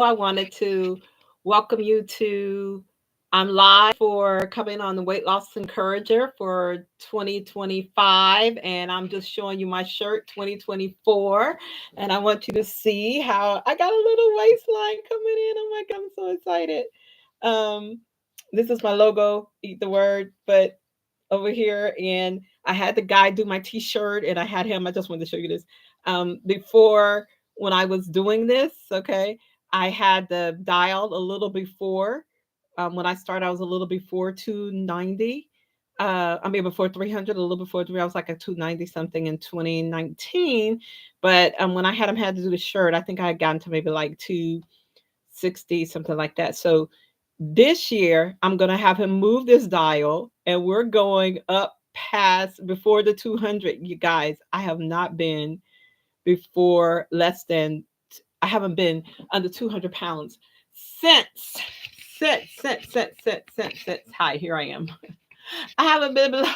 I wanted to welcome you to I'm live for coming on the Weight Loss Encourager for 2025. And I'm just showing you my shirt 2024. And I want you to see how I got a little waistline coming in. Oh my God, I'm so excited. Um, this is my logo, Eat the Word. But over here, and I had the guy do my t-shirt, and I had him. I just wanted to show you this. Before, when I was doing this, okay, I had the dial a little before. When I started, I was a little before 290. Before 300, a little before 3. I was like a 290 something in 2019. But when I had to do the shirt, I think I had gotten to maybe like 260, something like that. So this year, I'm going to have him move this dial, and we're going up past before the 200. You guys, I have not been before less than, I haven't been under 200 pounds since, hi, here I am. I haven't been below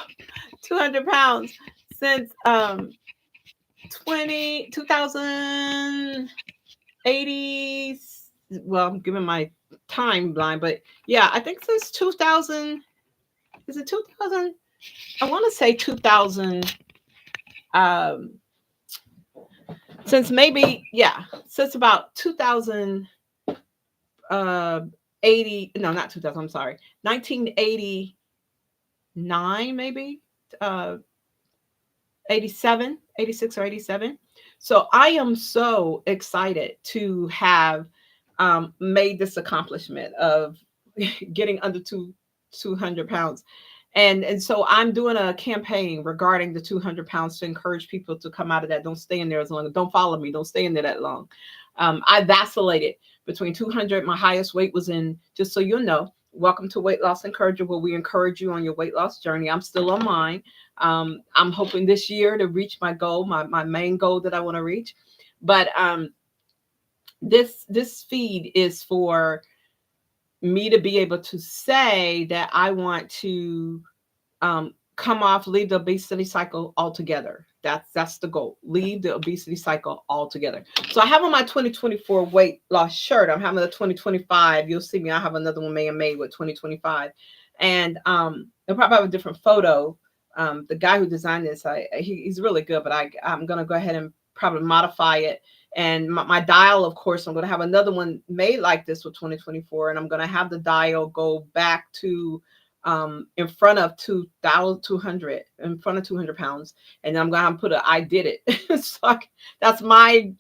200 pounds since 2080. Well, I'm giving my timeline, but yeah, I think since 2000, is it 2000? I want to say 2000, um, since maybe, yeah, since about 2000, 80, no, not 2000, I'm sorry, 1989, maybe, uh, 87, 86 or 87. So I am so excited to have made this accomplishment of getting under 200 pounds. And so I'm doing a campaign regarding the 200 pounds to encourage people to come out of that. Don't stay in there as long. Don't follow me. Don't stay in there that long. I vacillated between 200. My highest weight was in, just so you know, welcome to Weight Loss Encourager, where we encourage you on your weight loss journey. I'm still on mine. I'm hoping this year to reach my goal, my main goal that I want to reach. But this feed is for me to be able to say that I want to come off, leave the obesity cycle altogether. That's the goal. Leave the obesity cycle altogether. So I have on my 2024 weight loss shirt. I'm having a 2025. You'll see me. I have another one made with 2025, and they'll probably have a different photo. The guy who designed this, he's really good, but I'm gonna go ahead and probably modify it. And my dial, of course, I'm going to have another one made like this with 2024, and I'm going to have the dial go back to in front of 2,200, in front of 200 pounds, and I'm going to put I did it. So that's my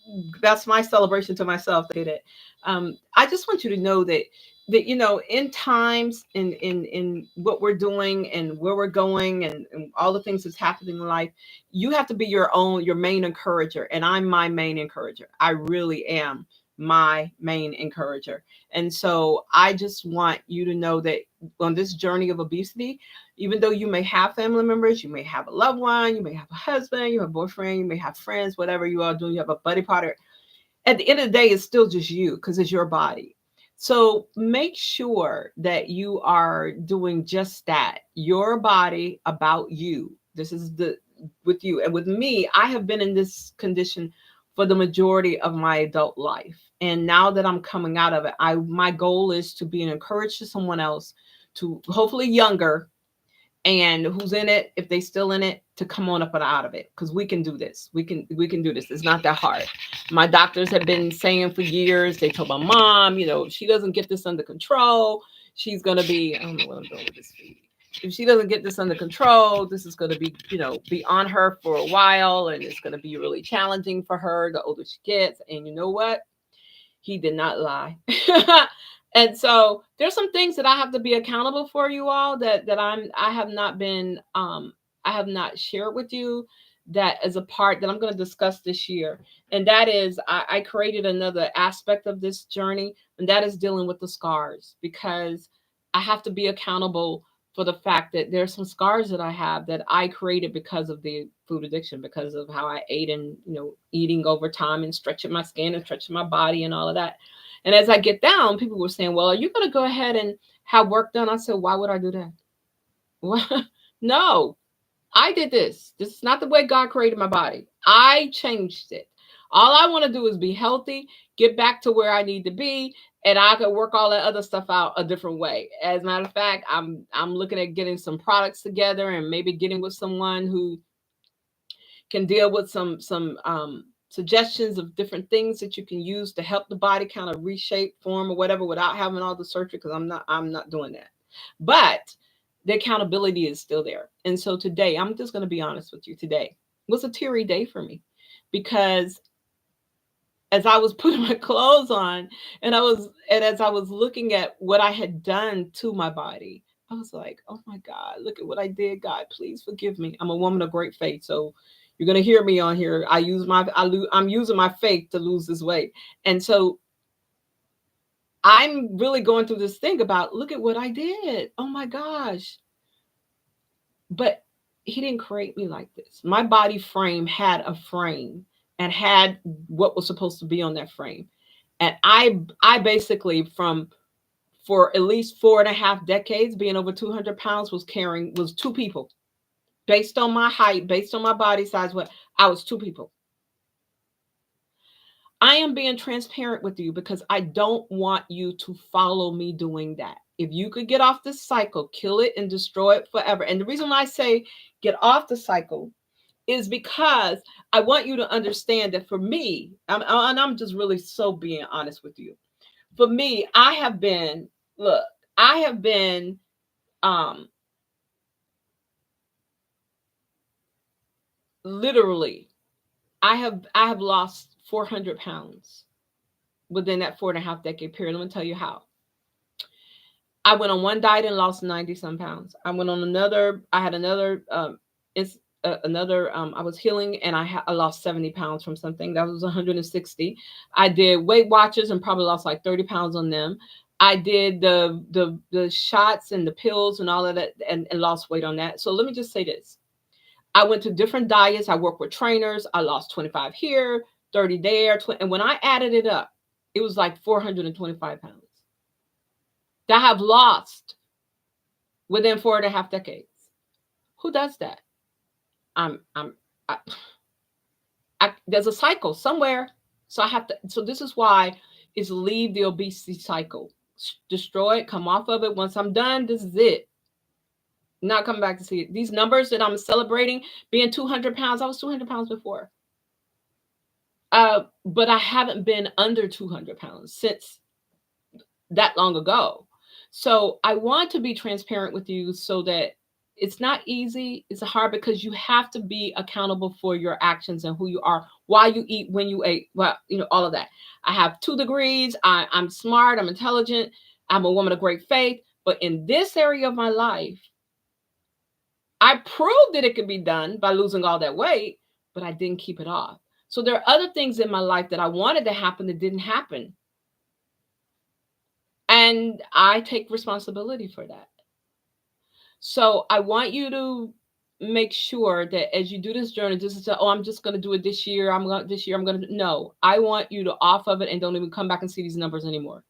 celebration to myself. That I did it. I just want you to know that in times in what we're doing and where we're going, and all the things that's happening in life, you have to be your main encourager. And I'm my main encourager. I really am my main encourager. And so I just want you to know that on this journey of obesity, even though you may have family members, you may have a loved one, you may have a husband, you have a boyfriend, you may have friends, whatever you are doing, you have a buddy partner, at the end of the day, it's still just you, because it's your body. So make sure that you are doing just that. Your body about you. This is the with you. And with me, I have been in this condition for the majority of my adult life. And now that I'm coming out of it, my goal is to be an encouragement to someone else, to hopefully younger, and who's in it, if they still in it, to come on up and out of it, because we can do this. We can do this. It's not that hard. My doctors have been saying for years, they told my mom, if she doesn't get this under control, she's going to be, I don't know what I'm doing with this feed. If she doesn't get this under control, this is going to be, be on her for a while, and it's going to be really challenging for her the older she gets. And you know what? He did not lie. And so there's some things that I have to be accountable for, you all, that I have not been I have not shared with you, that as a part that I'm going to discuss this year. And that is, I created another aspect of this journey, and that is dealing with the scars, because I have to be accountable for the fact that there's some scars that I have that I created because of the food addiction, because of how I ate, and eating over time and stretching my skin and stretching my body and all of that. And as I get down, people were saying, well, are you going to go ahead and have work done? I said, why would I do that? Well, no, I did this. This is not the way God created my body. I changed it. All I want to do is be healthy, get back to where I need to be, and I could work all that other stuff out a different way. As a matter of fact, I'm looking at getting some products together and maybe getting with someone who can deal with some suggestions of different things that you can use to help the body kind of reshape, form, or whatever without having all the surgery. Because I'm not doing that, but the accountability is still there. And so today, I'm just going to be honest with you. Today was a teary day for me because as I was putting my clothes on and as I was looking at what I had done to my body, I was like, oh my God, look at what I did. God, please forgive me. I'm a woman of great faith. So you're gonna hear me on here. I'm using my faith to lose this weight. And so I'm really going through this thing about look at what I did. Oh my gosh. But he didn't create me like this. My body frame had a frame and had what was supposed to be on that frame. And I basically from for at least 4.5 decades, being over 200 pounds, was two people. Based on my height, based on my body size, what I was two people. I am being transparent with you because I don't want you to follow me doing that. If you could get off this cycle, kill it and destroy it forever. And the reason why I say get off the cycle is because I want you to understand that for me, and I'm just really so being honest with you. For me, look, I have been um, literally, I have lost 400 pounds within that 4.5 decade period. Let me tell you how. I went on one diet and lost 90 some pounds. I went on another, I had another, it's another, I was healing and I lost 70 pounds from something that was 160. I did Weight Watchers and probably lost like 30 pounds on them. I did the shots and the pills and all of that and lost weight on that. So let me just say this. I went to different diets. I worked with trainers. I lost 25 here, 30 there. And when I added it up, it was like 425 pounds that I have lost within 4.5 decades. Who does that? I'm there's a cycle somewhere. So I have to, so this is why is leave the obesity cycle, destroy it, come off of it. Once I'm done, this is it. Not coming back to see it. These numbers that I'm celebrating, being 200 pounds, I was 200 pounds before. But I haven't been under 200 pounds since that long ago. So I want to be transparent with you so that it's not easy. It's hard because you have to be accountable for your actions and who you are, why you eat, when you ate, well, all of that. I have 2 degrees. I'm smart. I'm intelligent. I'm a woman of great faith. But in this area of my life, I proved that it could be done by losing all that weight, but I didn't keep it off. So there are other things in my life that I wanted to happen that didn't happen. And I take responsibility for that. So I want you to make sure that as you do this journey, this is I'm just going to do it this year. I'm going to no. I want you to off of it and don't even come back and see these numbers anymore.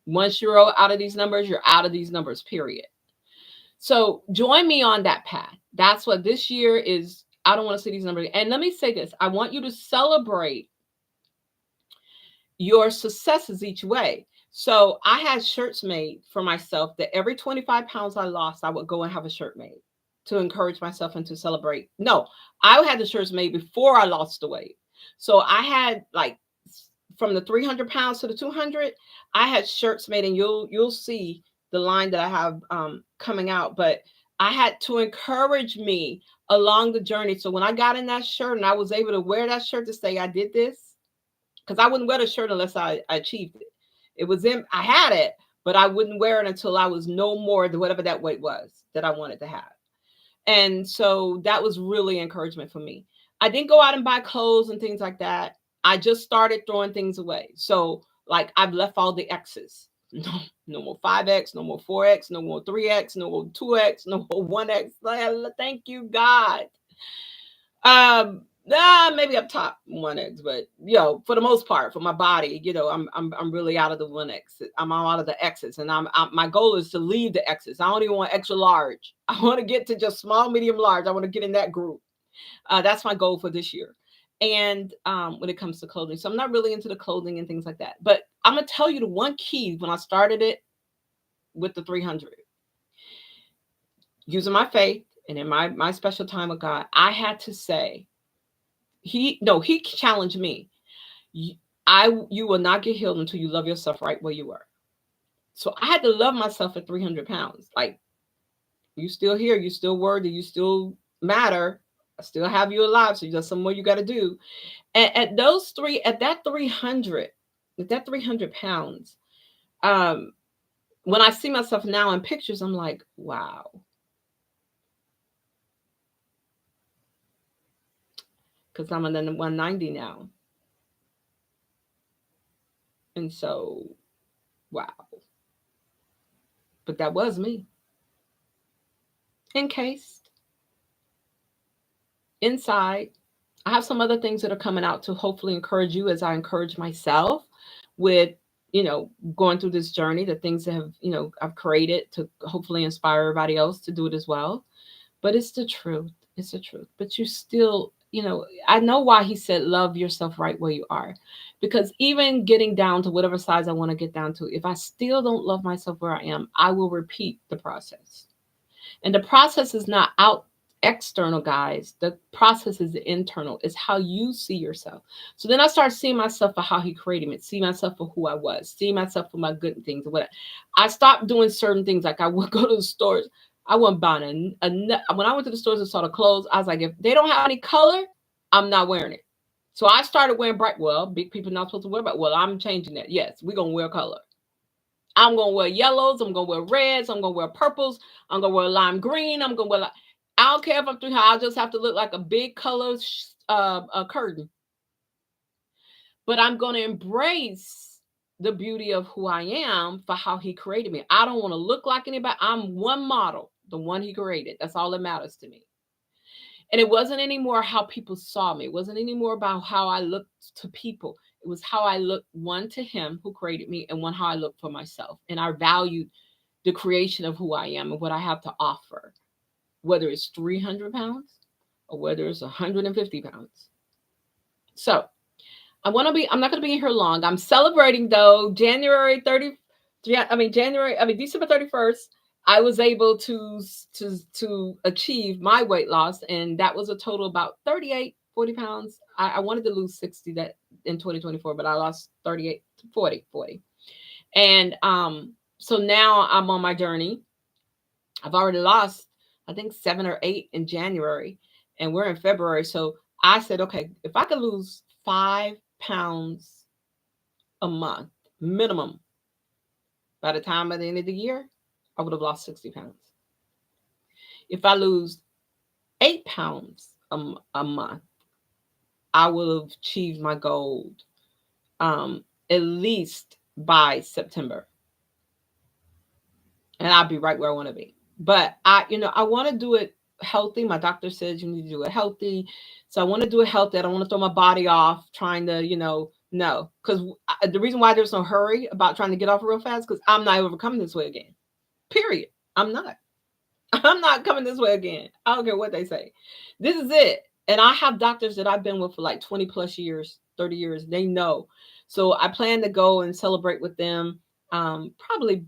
Once you're out of these numbers, you're out of these numbers, period. So join me on that path. That's what this year is. I don't want to see these numbers. And let me say this. I want you to celebrate your successes each way. So I had shirts made for myself that every 25 pounds I lost, I would go and have a shirt made to encourage myself and to celebrate. No, I had the shirts made before I lost the weight. So I had like from the 300 pounds to the 200, I had shirts made, and you'll see the line that I have coming out. But I had to encourage me along the journey. So when I got in that shirt and I was able to wear that shirt to say I did this, because I wouldn't wear the shirt unless I achieved it. It was I had it, but I wouldn't wear it until I was no more than whatever that weight was that I wanted to have. And so that was really encouragement for me. I didn't go out and buy clothes and things like that. I just started throwing things away. So like I've left all the X's. No more 5X, no more 4X, no more 3X, no more 2X, no more 1X. Thank you, God. Maybe up top 1X, but for the most part, for my body, I'm really out of the 1X. I'm out of the X's, and my goal is to leave the X's. I don't even want extra large. I want to get to just small, medium, large. I want to get in that group. That's my goal for this year. And when it comes to clothing, so I'm not really into the clothing and things like that. But I'm gonna tell you the one key when I started it with the 300, using my faith and in my special time with God, I had to say, he challenged me. You will not get healed until you love yourself right where you are. So I had to love myself at 300 pounds. Like, you still here, you still worthy, you still matter. I still have you alive. So there's some more you got to do. And at that 300, at that 300 pounds, when I see myself now in pictures, I'm like, wow. Because I'm in the 190 now. And so, wow. But that was me. Encased inside. I have some other things that are coming out to hopefully encourage you as I encourage myself with, going through this journey, the things that have, I've created to hopefully inspire everybody else to do it as well. But it's the truth. It's the truth. But you still, I know why he said love yourself right where you are. Because even getting down to whatever size I want to get down to, if I still don't love myself where I am, I will repeat the process. And the process is not out external, guys. The process is the internal. It's how you see yourself. So then I start seeing myself for how he created me, see myself for who I was, see myself for my good things. What I stopped doing certain things, like I would go to the stores. I wasn't buying when I went to the stores and saw the clothes, I was like, if they don't have any color, I'm not wearing it. So I started wearing bright. Well, big people not supposed to wear, but well, I'm changing that. Yes, we're gonna wear color. I'm going to wear yellows. I'm going to wear reds. I'm going to wear purples. I'm going to wear lime green. I'm going to wear, I don't care if I'm 300. I'll just have to look like a big color curtain. But I'm going to embrace the beauty of who I am for how he created me. I don't want to look like anybody. I'm one model, the one he created. That's all that matters to me. And it wasn't anymore how people saw me. It wasn't anymore about how I looked to people. It was how I looked, one, to him who created me, and one, how I looked for myself. And I valued the creation of who I am and what I have to offer, whether it's 300 pounds or whether it's 150 pounds. So I'm not going to be here long. I'm celebrating, though, December 31st. I was able to achieve my weight loss, and that was a total about 40 pounds. I wanted to lose 60 that in 2024, but I lost 38 to 40. And so now I'm on my journey. I've already lost, I think, 7 or 8 in January, and we're in February. So I said, okay, if I could lose 5 pounds a month minimum by the time at the end of the year, I would have lost 60 pounds. If I lose 8 pounds a month, I will have achieved my goal at least by September. And I'll be right where I want to be. But I want to do it healthy. My doctor says you need to do it healthy. So I want to do it healthy. I don't want to throw my body off trying to, no. Because the reason why there's no hurry about trying to get off real fast, because I'm not ever coming this way again. Period. I'm not coming this way again. I don't care what they say. This is it. And I have doctors that I've been with for like 20 plus years, 30 years. They know. So I plan to go and celebrate with them probably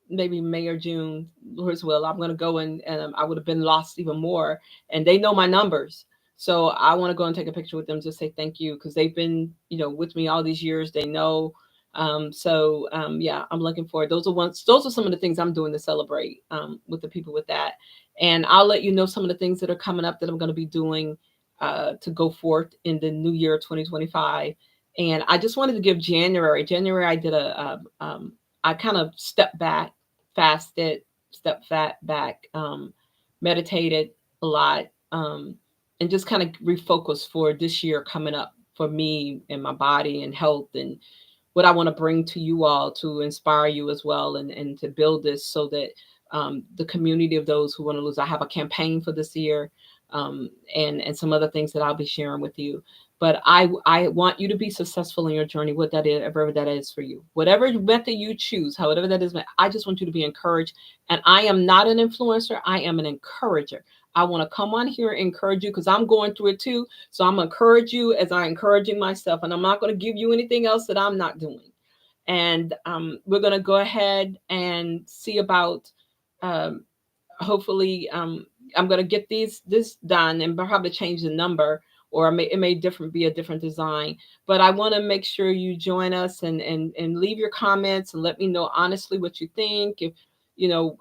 maybe May or June as well. I'm going to go and I would have been lost even more. And they know my numbers. So I want to go and take a picture with them to say thank you, because they've been, with me all these years. They know. Yeah, I'm looking forward. Those are some of the things I'm doing to celebrate with the people with that. And I'll let you know some of the things that are coming up that I'm going to be doing to go forth in the new year 2025. And I just wanted to give January. I did I kind of stepped back, fasted, back, meditated a lot, and just kind of refocused for this year coming up for me and my body and health and what I want to bring to you all to inspire you as well, and to build this so that the community of those who want to lose. I have a campaign for this year and some other things that I'll be sharing with you. But I want you to be successful in your journey, whatever that is for you. Whatever method you choose, however that is, I just want you to be encouraged. And I am not an influencer. I am an encourager. I want to come on here and encourage you because I'm going through it too. So I'm going to encourage you as I'm encouraging myself. And I'm not going to give you anything else that I'm not doing. And we're going to go ahead and see about um, hopefully I'm going to get this done and probably change the number, or it may different be a different design. But I want to make sure you join us and leave your comments and let me know honestly what you think. If you know,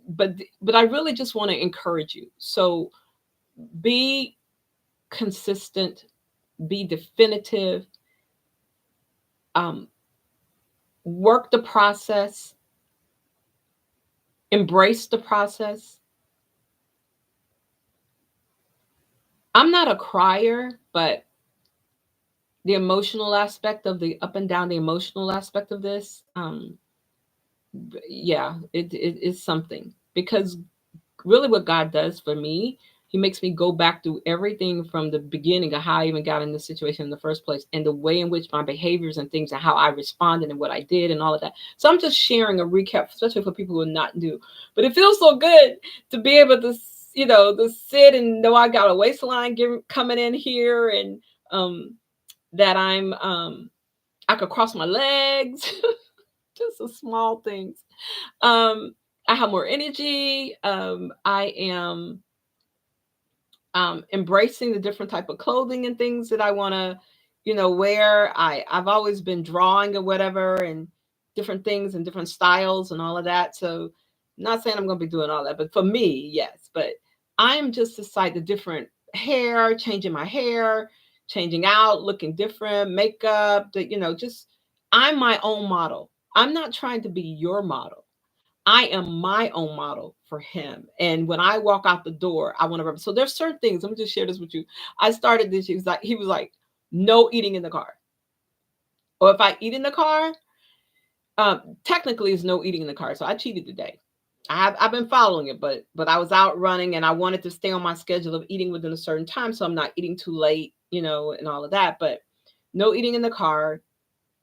but I really just want to encourage you. So be consistent, be definitive, um, work the process, embrace the process. I'm not a crier, but the emotional aspect of the up and down, the emotional aspect of this, yeah, it is something, because really what God does for me, he makes me go back through everything from the beginning of how I even got in this situation in the first place, and the way in which my behaviors and things and how I responded and what I did and all of that. So I'm just sharing a recap, especially for people who are not new. But it feels so good to be able to, to sit and know I got a waistline coming in here, and um, that I could cross my legs, just the small things. I have more energy. I am embracing the different type of clothing and things that I want to, wear. I've always been drawing or whatever, and different things and different styles and all of that. So I'm not saying I'm going to be doing all that, but for me, yes. But I am just deciding the different hair, changing my hair, changing out, looking different, makeup, just I'm my own model. I'm not trying to be your model. I am my own model for him. And when I walk out the door, I want to remember. So there's certain things. Let me just share this with you. I started this. He was like, no eating in the car. Or if I eat in the car, technically it's no eating in the car. So I cheated today. I've been following it, but I was out running and I wanted to stay on my schedule of eating within a certain time, so I'm not eating too late, and all of that. But no eating in the car.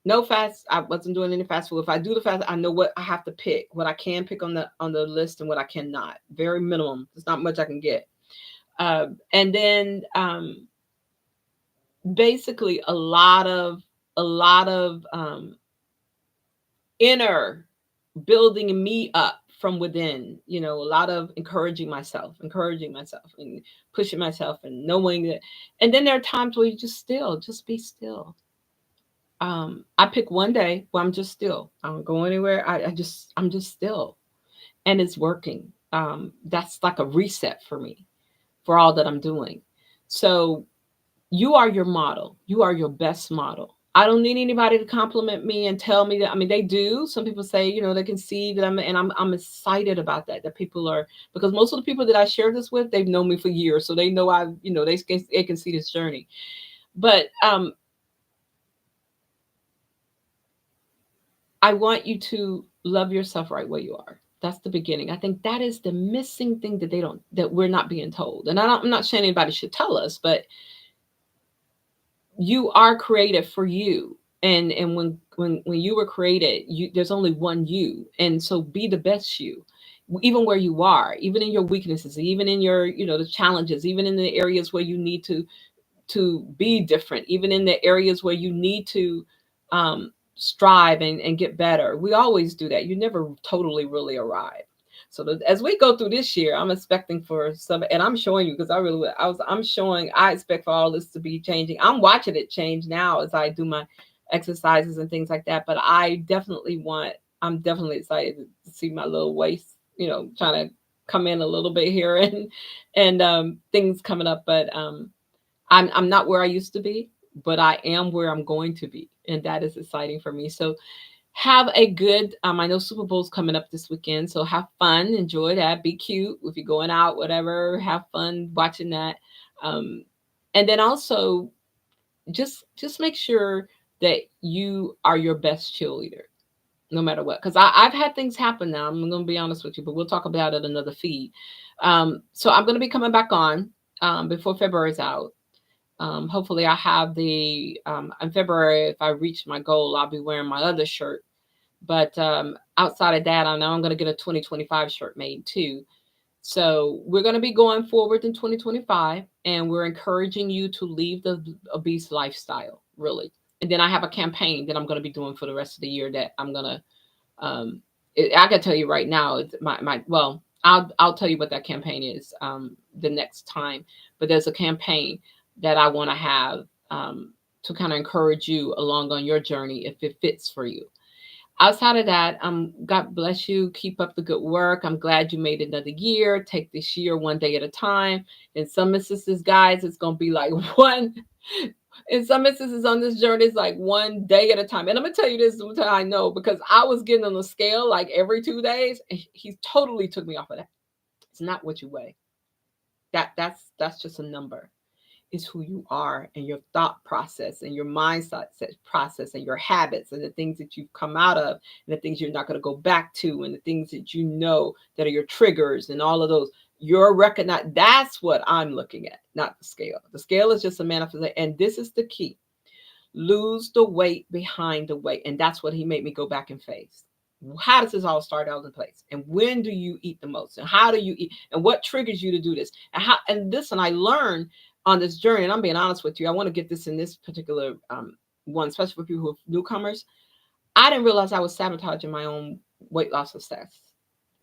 No fast. I wasn't doing any fast food. If I do the fast, I know what I have to pick, what I can pick on the list, and what I cannot. Very minimum. There's not much I can get. And then basically a lot of inner building me up from within. A lot of encouraging myself, and pushing myself, and knowing that. And then there are times where you just be still. I pick one day where I'm just still. I don't go anywhere. I'm just still, and it's working. That's like a reset for me for all that I'm doing. So you are your model. You are your best model. I don't need anybody to compliment me and tell me that. I mean, they do. Some people say, they can see that I'm excited about that. That people are, because most of the people that I share this with, they've known me for years, so they know they can see this journey. But I want you to love yourself right where you are. That's the beginning. I think that is the missing thing that we're not being told. And I'm not saying anybody should tell us, but you are created for you. And when you were created, there's only one you. And so be the best you, even where you are, even in your weaknesses, even in your, the challenges, even in the areas where you need to be different, even in the areas where you need to strive and get better. We always do that. You never totally really arrive. So as we go through this year, I'm expecting for some, and I'm showing you because I'm showing, I expect for all this to be changing. I'm watching it change now as I do my exercises and things like that. But I'm definitely excited to see my little waist, trying to come in a little bit here, and things coming up. But I'm not where I used to be, but I am where I'm going to be, and that is exciting for me. So have a good. I know Super Bowl's coming up this weekend, so have fun, enjoy that, be cute if you're going out, whatever. Have fun watching that, and then also just make sure that you are your best cheerleader, no matter what. Because I've had things happen now. I'm going to be honest with you, but we'll talk about it another feed. So I'm going to be coming back on before February's out. Hopefully I have in February, if I reach my goal, I'll be wearing my other shirt. But outside of that, I know I'm going to get a 2025 shirt made too. So we're going to be going forward in 2025, and we're encouraging you to leave the obese lifestyle, really. And then I have a campaign that I'm going to be doing for the rest of the year that I'm going to, I can tell you right now, it's well, I'll tell you what that campaign is the next time. But there's a campaign that I want to have to kind of encourage you along on your journey if it fits for you. Outside of that, God bless you. Keep up the good work. I'm glad you made another year. Take this year one day at a time. In some instances, guys, it's gonna be like one. In some instances on this journey, it's like one day at a time. And I'm gonna tell you this until I know, because I was getting on the scale like every 2 days, and he totally took me off of that. It's not what you weigh. That's just a number. Is who you are, and your thought process and your mindset process and your habits and the things that you've come out of and the things you're not going to go back to and the things that you know that are your triggers and all of those. You're recognize that's what I'm looking at, not the scale. The scale is just a manifestation, and this is the key. Lose the weight behind the weight, and that's what he made me go back and face. How does this all start out in place? And when do you eat the most? And how do you eat? And what triggers you to do this? And how? And listen, I learned on this journey, and I'm being honest with you. I want to get this in this particular one, especially for people who are newcomers. I didn't realize I was sabotaging my own weight loss success,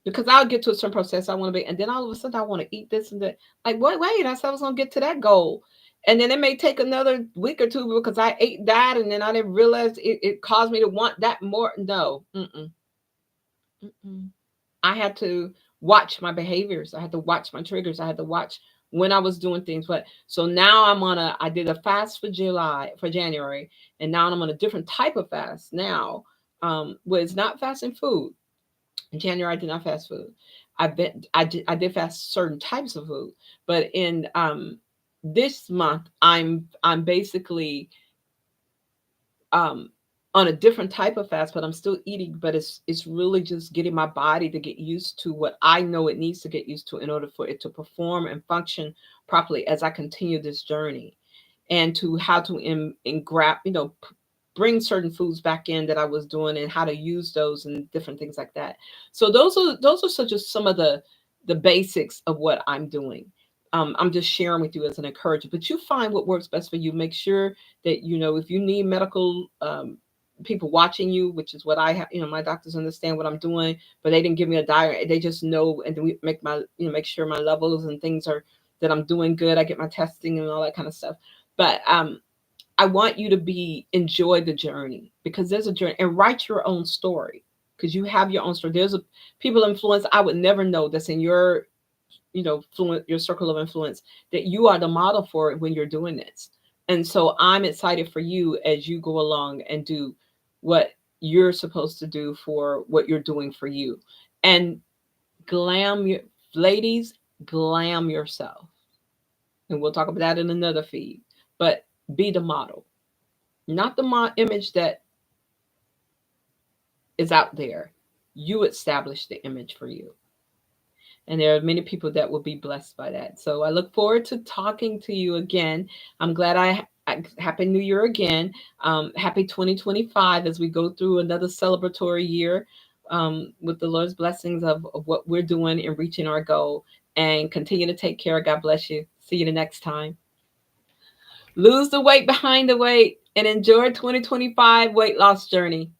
because I'll get to a certain process I want to be, and then all of a sudden I want to eat this and that. Like, wait, I said I was going to get to that goal. And then it may take another week or two because I ate that, and then I didn't realize it caused me to want that more. No. Mm-mm. Mm-mm. I had to watch my behaviors. I had to watch my triggers. I had to watch when I was doing things. But so now I did a fast for January, and now I'm on a different type of fast now, where it's not fasting food. In January, I did not fast food. I did fast certain types of food, but in this month, I'm basically um on a different type of fast, but I'm still eating. But it's really just getting my body to get used to what I know it needs to get used to in order for it to perform and function properly as I continue this journey, and to how to grab, bring certain foods back in that I was doing, and how to use those and different things like that. So those are such as some of the basics of what I'm doing. I'm just sharing with you as an encouragement, but you find what works best for you. Make sure that, if you need medical people watching you, which is what I have. My doctors understand what I'm doing, but they didn't give me a diet. They just know, and then we make sure my levels and things are that I'm doing good. I get my testing and all that kind of stuff. But I want you to enjoy the journey, because there's a journey, and write your own story, because you have your own story. There's a people influence I would never know that's in your your circle of influence, that you are the model for it when you're doing this. And so I'm excited for you as you go along and do what you're supposed to do for what you're doing for you. And glam your ladies, glam yourself. And we'll talk about that in another feed. But be the model, not the image that is out there. You establish the image for you. And there are many people that will be blessed by that. So I look forward to talking to you again. I'm glad Happy New Year again. Happy 2025 as we go through another celebratory year, with the Lord's blessings of what we're doing and reaching our goal. And continue to take care. God bless you. See you the next time. Lose the weight behind the weight and enjoy 2025 weight loss journey.